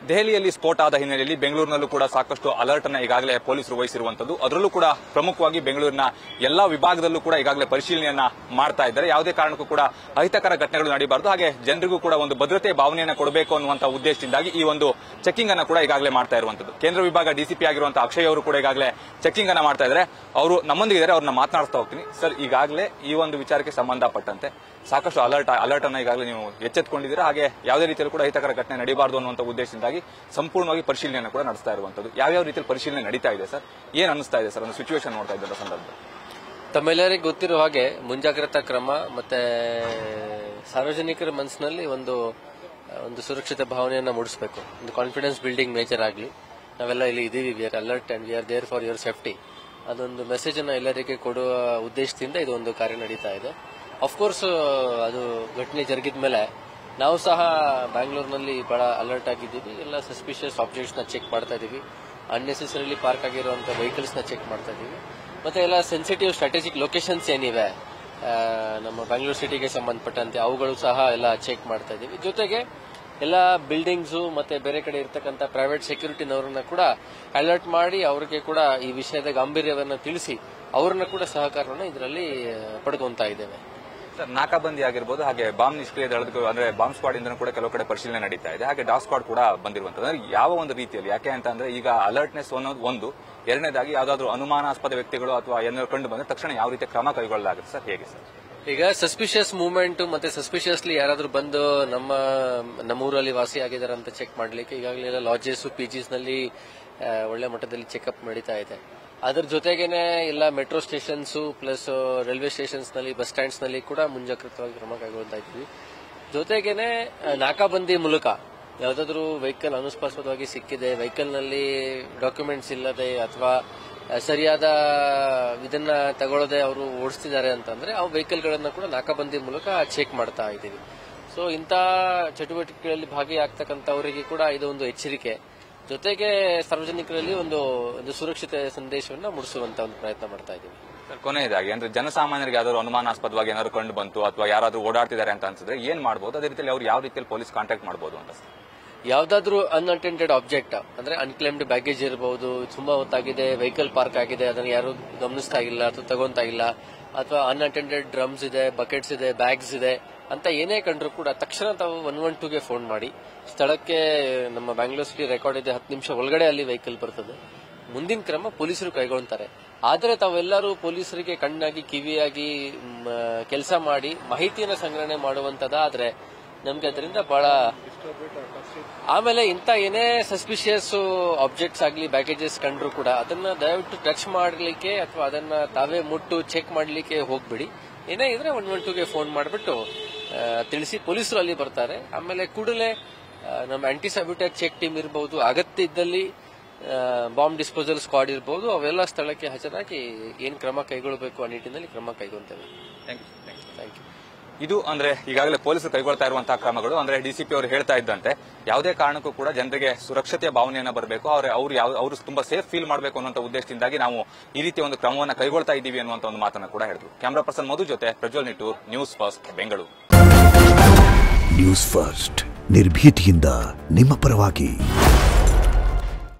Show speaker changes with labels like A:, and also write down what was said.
A: ದೆಹಲಿಯಲ್ಲಿ ಸ್ಫೋಟ ಆದ ಹಿನ್ನೆಲೆಯಲ್ಲಿ ಬೆಂಗಳೂರಿನಲ್ಲೂ ಕೂಡ ಸಾಕಷ್ಟು ಅಲರ್ಟ್ ಅನ್ನು ಈಗಾಗಲೇ ಪೊಲೀಸರು ವಹಿಸಿರುವಂತದ್ದು. ಅದರಲ್ಲೂ ಕೂಡ ಪ್ರಮುಖವಾಗಿ ಬೆಂಗಳೂರಿನ ಎಲ್ಲಾ ವಿಭಾಗದಲ್ಲೂ ಕೂಡ ಈಗಾಗಲೇ ಪರಿಶೀಲನೆಯನ್ನ ಮಾಡ್ತಾ ಇದ್ದಾರೆ. ಯಾವುದೇ ಕಾರಣಕ್ಕೂ ಕೂಡ ಅಹಿತಕರ ಘಟನೆಗಳು ನಡೆಯಬಾರದು, ಹಾಗೆ ಜನರಿಗೂ ಕೂಡ ಒಂದು ಭದ್ರತೆ ಭಾವನೆಯನ್ನು ಕೊಡಬೇಕು ಅನ್ನುವಂತಹ ಉದ್ದೇಶದಿಂದಾಗಿ ಈ ಒಂದು ಚೆಕಿಂಗ್ ಅನ್ನು ಕೂಡ ಈಗಾಗಲೇ ಮಾಡ್ತಾ ಇರುವಂತದ್ದು. ಕೇಂದ್ರ ವಿಭಾಗ ಡಿಸಿಪಿ ಆಗಿರುವಂತಹ ಅಕ್ಷಯ್ ಅವರು ಕೂಡ ಈಗಾಗಲೇ ಚೆಕಿಂಗ್ ಅನ್ನ ಮಾಡ್ತಾ ಇದ್ದಾರೆ. ಅವರು ನಮ್ಮೊಂದಿಗಿದ್ದಾರೆ, ಅವ್ರನ್ನ ಮಾತನಾಡ್ತಾ ಹೋಗ್ತೀನಿ. ಸರ್, ಈಗಾಗಲೇ ಈ ಒಂದು ವಿಚಾರಕ್ಕೆ ಸಂಬಂಧಪಟ್ಟಂತೆ ಸಾಕಷ್ಟು ಅಲರ್ಟ್ ಅನ್ನ ಈಗಾಗಲೇ ನೀವು ಎಚ್ಚೆತ್ತುಕೊಂಡಿದ್ದೀರಾ, ಹಾಗೆ ಯಾವುದೇ ರೀತಿಯಲ್ಲಿ ಕೂಡ ಅಹಿತಕರ ಘಟನೆ ನಡೀಬಾರದು ಅನ್ನುವಂಥ ಉದ್ದೇಶದಿಂದಾಗಿ ಸಂಪೂರ್ಣವಾಗಿ ಪರಿಶೀಲನೆಯನ್ನು ಕೂಡ ನಡೆಸ್ತಾ ಇರುವಂತದ್ದು. ಯಾವ್ಯಾವ ರೀತಿಯಲ್ಲಿ ಪರಿಶೀಲನೆ ನಡೀತಾ ಇದೆ ಸರ್, ಏನ್ ಅನಿಸ್ತಾ ಇದೆ ಸರ್ ಒಂದು ಸಿಚುವೇಶನ್ ನೋಡ್ತಾ ಇದ್ದ ಸಂದರ್ಭದಲ್ಲಿ?
B: ತಮ್ಮೆಲ್ಲರಿಗೂ ಗೊತ್ತಿರುವ ಹಾಗೆ ಮುಂಜಾಗ್ರತಾ ಕ್ರಮ ಮತ್ತೆ ಸಾರ್ವಜನಿಕರ ಮನಸ್ಸಿನಲ್ಲಿ ಒಂದು ಸುರಕ್ಷಿತ ಭಾವನೆಯನ್ನ ಮೂಡಿಸಬೇಕು, ಒಂದು ಕಾನ್ಫಿಡೆನ್ಸ್ ಬಿಲ್ಡಿಂಗ್ ನೇಚರ್ ಆಗಲಿ. ನಾವೆಲ್ಲ ಇಲ್ಲಿ ಇದೀವಿ, we are alert and we are there for your safety. ಅದೊಂದು ಮೆಸೇಜ್ ಅನ್ನ ಎಲ್ಲರಿಗೆ ಕೊಡುವ ಉದ್ದೇಶದಿಂದ ಇದು ಒಂದು ಕಾರ್ಯ ನಡೀತಾ ಇದೆ. ಅಫ್ಕೋರ್ಸ್ ಅದು ಘಟನೆ ಜರುಗಿದ ಮೇಲೆ ನಾವು ಸಹ ಬ್ಯಾಂಗ್ಳೂರಿನಲ್ಲಿ ಬಹಳ ಅಲರ್ಟ್ ಆಗಿದ್ದೀವಿ. ಎಲ್ಲ ಸಸ್ಪಿಷಿಯಸ್ ಆಬ್ಜೆಕ್ಟ್ಸ್ ನ ಚೆಕ್ ಮಾಡ್ತಾ ಇದೀವಿ, ಅನ್ನೆಸೆಸರಿಲಿ ಪಾರ್ಕ್ ಆಗಿರುವಂತಹ ವೆಹಿಕಲ್ಸ್ ನ ಚೆಕ್ ಮಾಡ್ತಾ ಇದೀವಿ. ಮತ್ತೆ ಎಲ್ಲ ಸೆನ್ಸಿಟಿವ್ ಸ್ಟ್ರಾಟಜಿಕ್ ಲೊಕೇಶನ್ಸ್ ಏನಿವೆ ನಮ್ಮ ಬ್ಯಾಂಗ್ಳೂರ್ ಸಿಟಿಗೆ ಸಂಬಂಧಪಟ್ಟಂತೆ ಅವುಗಳು ಸಹ ಎಲ್ಲ ಚೆಕ್ ಮಾಡ್ತಾ ಇದೀವಿ. ಜೊತೆಗೆ ಎಲ್ಲ ಬಿಲ್ಡಿಂಗ್ಸ್ ಮತ್ತೆ ಬೇರೆ ಕಡೆ ಇರತಕ್ಕಂಥ ಪ್ರೈವೇಟ್ ಸೆಕ್ಯೂರಿಟಿನವರನ್ನ ಕೂಡ ಅಲರ್ಟ್ ಮಾಡಿ ಅವರಿಗೆ ಕೂಡ ಈ ವಿಷಯದ ಗಾಂಭೀರ್ಯವನ್ನು ತಿಳಿಸಿ ಅವರನ್ನ ಕೂಡ ಸಹಕಾರವನ್ನು ಇದರಲ್ಲಿ ಪಡೆದುಕೊಂತಾ ಇದ್ದೇವೆ.
A: ಸರ್, ನಾಕಾಬಂದಿ ಆಗಿರ್ಬೋದು, ಹಾಗೆ ಬಾಂಬ್ ನಿಷ್ಕ್ರಿಯ ದಳದ ಅಂದ್ರೆ ಬಾಂಬ್ ಸ್ಕ್ವಾಡ್ ಇಂದ ಕೂಡ ಕೆಲವು ಕಡೆ ಪರಿಶೀಲನೆ ನಡೀತಾ ಇದೆ, ಹಾಗೆ ಡಾಗ್ ಸ್ಕ್ವಾಡ್ ಕೂಡ ಬಂದಿರುವಂತದ್ದು. ಅಂದ್ರೆ ಯಾವ ಒಂದು ರೀತಿಯಲ್ಲಿ, ಯಾಕೆ ಅಂತ ಅಂದ್ರೆ ಈಗ ಅಲರ್ಟ್ನೆಸ್ ಅನ್ನೋದು ಒಂದು, ಎರಡನೇದಾಗಿ ಯಾವ್ದಾದ್ರು ಅನುಮಾನಾಸ್ಪದ ವ್ಯಕ್ತಿಗಳು ಅಥವಾ ಏನಾದ್ರು ಕಂಡು ಬಂದ್ರೆ ತಕ್ಷಣ ಯಾವ ರೀತಿಯ ಕ್ರಮ ಕೈಗೊಳ್ಳಲಾಗುತ್ತೆ ಸರ್, ಹೇಗೆ ಸರ್?
B: ಈಗ ಸಸ್ಪಿಷಿಯಸ್ ಮೂವ್ಮೆಂಟ್ ಮತ್ತೆ ಸಸ್ಪಿಷಿಯಸ್ಲಿ ಯಾರಾದ್ರೂ ಬಂದು ನಮ್ಮೂರಲ್ಲಿ ವಾಸಿ ಆಗಿದ್ದಾರೆ ಅಂತ ಚೆಕ್ ಮಾಡ್ಲಿಕ್ಕೆ ಈಗಾಗಲೇ ಲಾಡ್ಜಸ್ ಪಿಜಿಸ್ ನಲ್ಲಿ ಒಳ್ಳೆ ಮಟ್ಟದಲ್ಲಿ ಚೆಕ್ಅಪ್ ನಡೀತಾ ಇದೆ. ಅದ್ರ ಜೊತೆಗೇನೆ ಎಲ್ಲ metro stations plus railway stations ನಲ್ಲಿ ಬಸ್ ಸ್ಟ್ಯಾಂಡ್ಸ್ ನಲ್ಲಿ ಕೂಡ ಮುಂಜಾಗ್ರತವಾಗಿ ಕ್ರಮ ಕೈಗೊಳ್ತಾ ಇದ್ವಿ. ಜೊತೆಗೇನೆ ನಾಕಾಬಂದಿ ಮೂಲಕ ಯಾವ್ದಾದ್ರು ವೆಹಿಕಲ್ ಅನುಸ್ಪಾಸ್ಪದವಾಗಿ ಸಿಕ್ಕಿದೆ, ವೆಹಿಕಲ್ ನಲ್ಲಿ ಡಾಕ್ಯುಮೆಂಟ್ಸ್ ಇಲ್ಲದೆ ಅಥವಾ ಸರಿಯಾದ ಇದನ್ನ ತಗೊಳ್ಳದೆ ಅವರು ಓಡಿಸ್ತಿದ್ದಾರೆ ಅಂತಂದ್ರೆ ಆ ವೆಹಿಕಲ್ ಗಳನ್ನ ಕೂಡ ನಾಕಾಬಂದಿ ಮೂಲಕ ಚೆಕ್ ಮಾಡ್ತಾ ಇದ್ದೀವಿ. ಸೊ ಇಂಥ ಚಟುವಟಿಕೆಗಳಲ್ಲಿ ಭಾಗಿಯಾಗ್ತಕ್ಕಂಥವರಿಗೆ ಕೂಡ ಇದು ಒಂದು ಎಚ್ಚರಿಕೆ, ಜೊತೆಗೆ ಸಾರ್ವಜನಿಕರಲ್ಲಿ ಒಂದು ಸುರಕ್ಷತೆ ಸಂದೇಶವನ್ನು ಮೂಡಿಸುವಂತ ಒಂದು ಪ್ರಯತ್ನ ಮಾಡ್ತಾ ಇದ್ದೀವಿ.
A: ಕೊನೆಯದಾಗಿ ಅಂದ್ರೆ ಜನಸಾಮಾನ್ಯರಿಗೆ ಯಾವ್ದಾದ್ರು ಅನುಮಾನಾಸ್ಪದವಾಗಿ ಏನಾದ್ರು ಕಂಡು ಬಂತು ಅಥವಾ ಯಾರಾದ್ರೂ ಓಡಾಡ್ತಿದ್ದಾರೆ ಅಂತ ಅನ್ಸಿದ್ರೆ ಏನ್ ಮಾಡಬಹುದು, ಅದೇ ರೀತಿಯಲ್ಲಿ ಅವ್ರು ಯಾವ ರೀತಿಯಲ್ಲಿ ಪೊಲೀಸ್ ಕಾಂಟ್ಯಾಕ್ಟ್ ಮಾಡಬಹುದು ಅಂತ?
B: ಯಾವ್ದಾದ್ರು ಅನ್ಅಟೆಂಡೆಡ್ ಆಬ್ಜೆಕ್ಟ್ ಅಂದ್ರೆ ಅನ್ಕ್ಲೇಮ್ಡ್ ಬ್ಯಾಗೇಜ್ ಇರಬಹುದು, ತುಂಬಾ ಹೊತ್ತಾಗಿದೆ, ವೆಹಿಕಲ್ ಪಾರ್ಕ್ ಆಗಿದೆ, ಅದನ್ನ ಯಾರು ಗಮನಿಸ್ತಾ ಇಲ್ಲ ಅಥವಾ ತಗೊಂತಾ ಇಲ್ಲ, ಅಥವಾ ಅನ್ಅಟೆಂಡೆಡ್ ಡ್ರಮ್ಸ್ ಇದೆ, ಬಕೆಟ್ಸ್ ಇದೆ, ಬ್ಯಾಗ್ಸ್ ಇದೆ ಅಂತ ಏನೇ ಕಂಡ್ರು ಕೂಡ ತಕ್ಷಣ ತಾವು 112ಗೆ ಫೋನ್ ಮಾಡಿ ಸ್ಥಳಕ್ಕೆ. ನಮ್ಮ ಬ್ಯಾಂಗ್ಳೂರ್ ಸಿಟಿ ರೆಕಾರ್ಡ್ ಇದೆ, 10 ನಿಮಿಷ ಒಳಗಡೆ ಅಲ್ಲಿ ವೆಹಿಕಲ್ ಬರ್ತದೆ. ಮುಂದಿನ ಕ್ರಮ ಪೊಲೀಸರು ಕೈಗೊಳ್ತಾರೆ. ಆದರೆ ತಾವೆಲ್ಲರೂ ಪೊಲೀಸರಿಗೆ ಕಣ್ಣಾಗಿ ಕಿವಿಯಾಗಿ ಕೆಲಸ ಮಾಡಿ ಮಾಹಿತಿಯನ್ನು ಸಂಗ್ರಹಣೆ ಮಾಡುವಂತದಾದ್ರೆ ನಮ್ಗೆ ಅದರಿಂದ ಬಹಳ ಆಮೇಲೆ ಇಂಥ ಏನೇ ಸಸ್ಪಿಷಿಯಸ್ ಆಬ್ಜೆಕ್ಟ್ಸ್ ಆಗಲಿ ಬ್ಯಾಗೇಜಸ್ ಕಂಡ್ರು ಕೂಡ ಅದನ್ನ ದಯವಿಟ್ಟು ಟಚ್ ಮಾಡಲಿಕ್ಕೆ ಅಥವಾ ಅದನ್ನ ತಾವೇ ಮುಟ್ಟು ಚೆಕ್ ಮಾಡಲಿಕ್ಕೆ ಹೋಗ್ಬಿಡಿ. ಏನೇ ಇದ್ರೆ 112ಗೆ ಫೋನ್ ಮಾಡಿಬಿಟ್ಟು ತಿಳಿಸಿ, ಪೊಲೀಸರು ಅಲ್ಲಿ ಬರ್ತಾರೆ. ಆಮೇಲೆ ಕೂಡಲೇ ನಮ್ಮ ಆಂಟಿ ಸ್ಯಾಬ್ಯುಟೇಜ್ ಚೆಕ್ ಟೀಮ್ ಇರಬಹುದು, ಅಗತ್ಯ ಇದ್ದಲ್ಲಿ ಬಾಂಬ್ ಡಿಸ್ಪೋಸಲ್ ಸ್ಕ್ವಾಡ್ ಇರಬಹುದು, ಅವೆಲ್ಲ ಸ್ಥಳಕ್ಕೆ ಹಾಜರಾಗಿ ಏನ್ ಕ್ರಮ ಕೈಗೊಳ್ಳಬೇಕು ಆ ನಿಟ್ಟಿನಲ್ಲಿ ಕ್ರಮ ಕೈಗೊಳ್ತೇವೆ. Thank you.
A: ಇದು ಅಂದ್ರೆ ಈಗಾಗಲೇ ಪೊಲೀಸರು ಕೈಗೊಳ್ತಾ ಇರುವಂತಹ ಕ್ರಮಗಳು. ಅಂದ್ರೆ ಡಿಸಿಪಿ ಅವರು ಹೇಳ್ತಾ ಇದ್ದಂತೆ ಯಾವುದೇ ಕಾರಣಕ್ಕೂ ಕೂಡ ಜನರಿಗೆ ಸುರಕ್ಷತೆಯ ಭಾವನೆಯನ್ನ ಬರಬೇಕು, ಅವರು ತುಂಬಾ ಸೇಫ್ ಫೀಲ್ ಮಾಡಬೇಕು ಅನ್ನುವಂಥ ಉದ್ದೇಶದಿಂದಾಗಿ ನಾವು ಈ ರೀತಿಯ ಒಂದು ಕ್ರಮವನ್ನು ಕೈಗೊಳ್ತಾ ಇದ್ದೀವಿ ಅನ್ನುವಂಥ ಒಂದು ಮಾತನ್ನು ಕೂಡ ಹೇಳಿದ್ರು. ಕ್ಯಾಮರಾ ಪರ್ಸನ್ ಮಧು ಜೊತೆ Prajwal Nittur, news first, Bengaluru.
C: News first ನಿರ್ಭೀತಿಯಿಂದ ನಿಮ್ಮ ಪರವಾಗಿ.